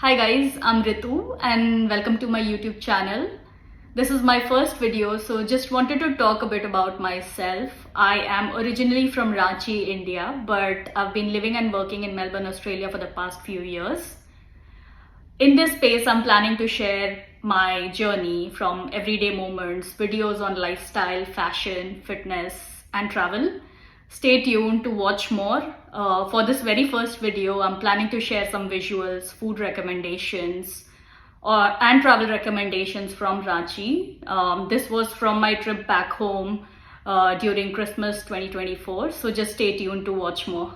Hi guys, I'm Ritu and welcome to my YouTube channel. This is my first video, so just wanted to talk a bit about myself. I am originally from Ranchi, India, but I've been living and working in Melbourne, Australia for the past few years. In this space, I'm planning to share my journey from everyday moments, videos on lifestyle, fashion, fitness, and travel. Stay tuned to watch more. For this very first video, I'm planning to share some visuals, food recommendations, and travel recommendations from Ranchi. This was from my trip back home during Christmas 2024. So just stay tuned to watch more.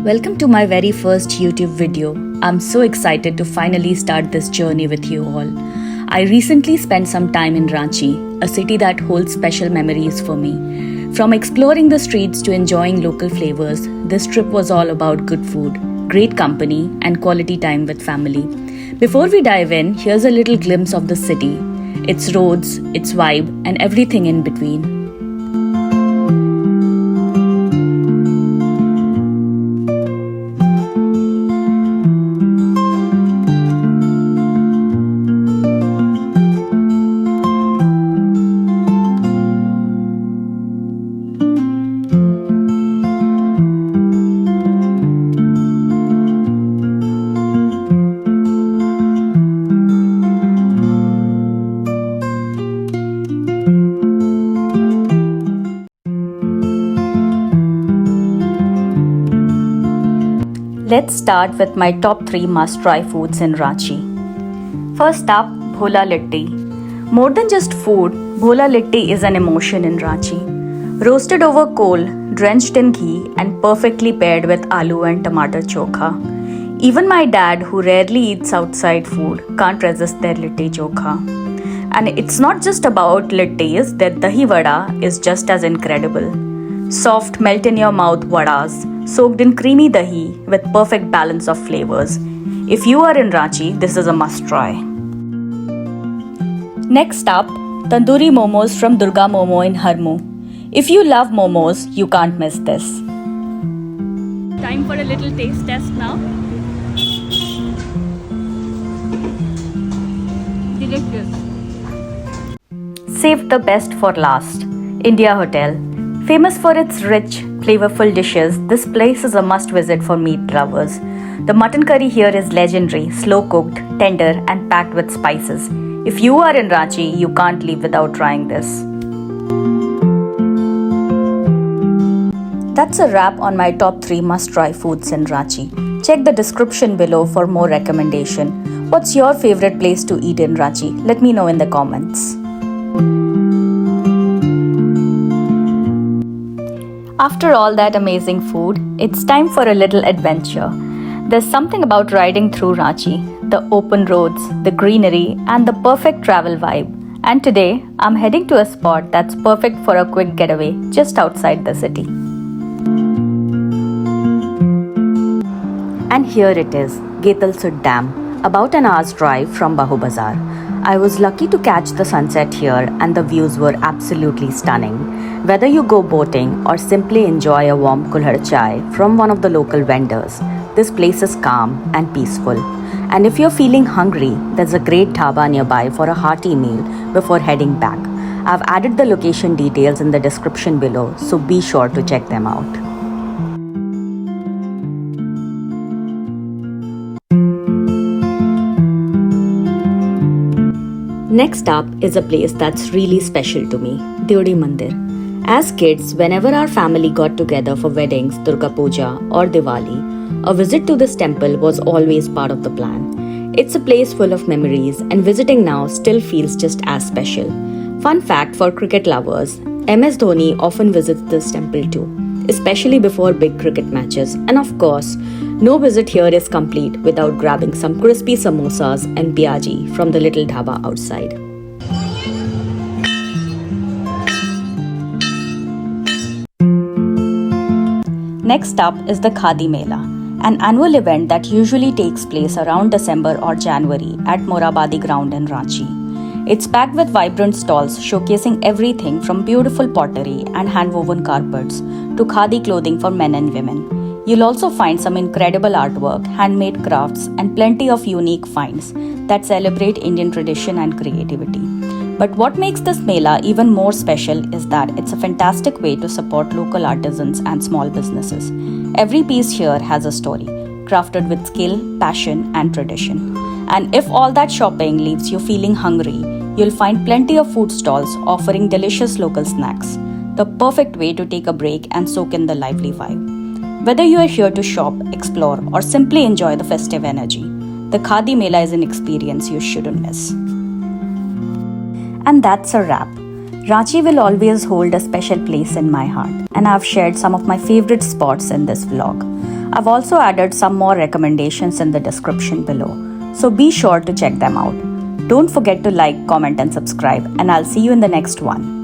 Welcome to my very first YouTube video. I'm so excited to finally start this journey with you all. I recently spent some time in Ranchi, a city that holds special memories for me. From exploring the streets to enjoying local flavors, this trip was all about good food, great company, and quality time with family. Before we dive in, here's a little glimpse of the city, its roads, its vibe, and everything in between. Let's start with my top 3 must-try foods in Ranchi. First up, Bhola Litti. More than just food, Bhola Litti is an emotion in Ranchi. Roasted over coal, drenched in ghee, and perfectly paired with aloo and tomato chokha. Even my dad, who rarely eats outside food, can't resist their litti chokha. And it's not just about littis, their dahi vada is just as incredible. Soft, melt-in-your-mouth vadas, soaked in creamy dahi with perfect balance of flavors. If you are in Ranchi, this is a must-try. Next up, tandoori momos from Durga Momo in Harmu. If you love momos, you can't miss this. Time for a little taste test now. Delicious. Saved the best for last. India Hotel. Famous for its rich, flavorful dishes, this place is a must-visit for meat lovers. The mutton curry here is legendary, slow-cooked, tender, and packed with spices. If you are in Ranchi, you can't leave without trying this. That's a wrap on my top 3 must-try foods in Ranchi. Check the description below for more recommendation. What's your favorite place to eat in Ranchi? Let me know in the comments. After all that amazing food, it's time for a little adventure. There's something about riding through Ranchi, the open roads, the greenery, and the perfect travel vibe. And today, I'm heading to a spot that's perfect for a quick getaway just outside the city. And here it is, G.E.L Dam, about an hour's drive from Bazaar. I was lucky to catch the sunset here and the views were absolutely stunning. Whether you go boating or simply enjoy a warm kulhad chai from one of the local vendors, this place is calm and peaceful. And if you're feeling hungry, there's a great dhaba nearby for a hearty meal before heading back. I've added the location details in the description below, so be sure to check them out. Next up is a place that's really special to me, Devi Mandir. As kids, whenever our family got together for weddings, Durga Puja or Diwali, a visit to this temple was always part of the plan. It's a place full of memories and visiting now still feels just as special. Fun fact for cricket lovers, MS Dhoni often visits this temple too, especially before big cricket matches. And of course, no visit here is complete without grabbing some crispy samosas and piaji from the little dhaba outside. Next up is the Khadi Mela, an annual event that usually takes place around December or January at Morabadi ground in Ranchi. It's packed with vibrant stalls showcasing everything from beautiful pottery and hand-woven carpets to khadi clothing for men and women. You'll also find some incredible artwork, handmade crafts, and plenty of unique finds that celebrate Indian tradition and creativity. But what makes this Mela even more special is that it's a fantastic way to support local artisans and small businesses. Every piece here has a story, crafted with skill, passion, and tradition. And if all that shopping leaves you feeling hungry, you'll find plenty of food stalls offering delicious local snacks. The perfect way to take a break and soak in the lively vibe. Whether you are here to shop, explore, or simply enjoy the festive energy, the Khadi Mela is an experience you shouldn't miss. And that's a wrap. Ranchi will always hold a special place in my heart, and I've shared some of my favorite spots in this vlog. I've also added some more recommendations in the description below, so be sure to check them out. Don't forget to like, comment, and subscribe, and I'll see you in the next one.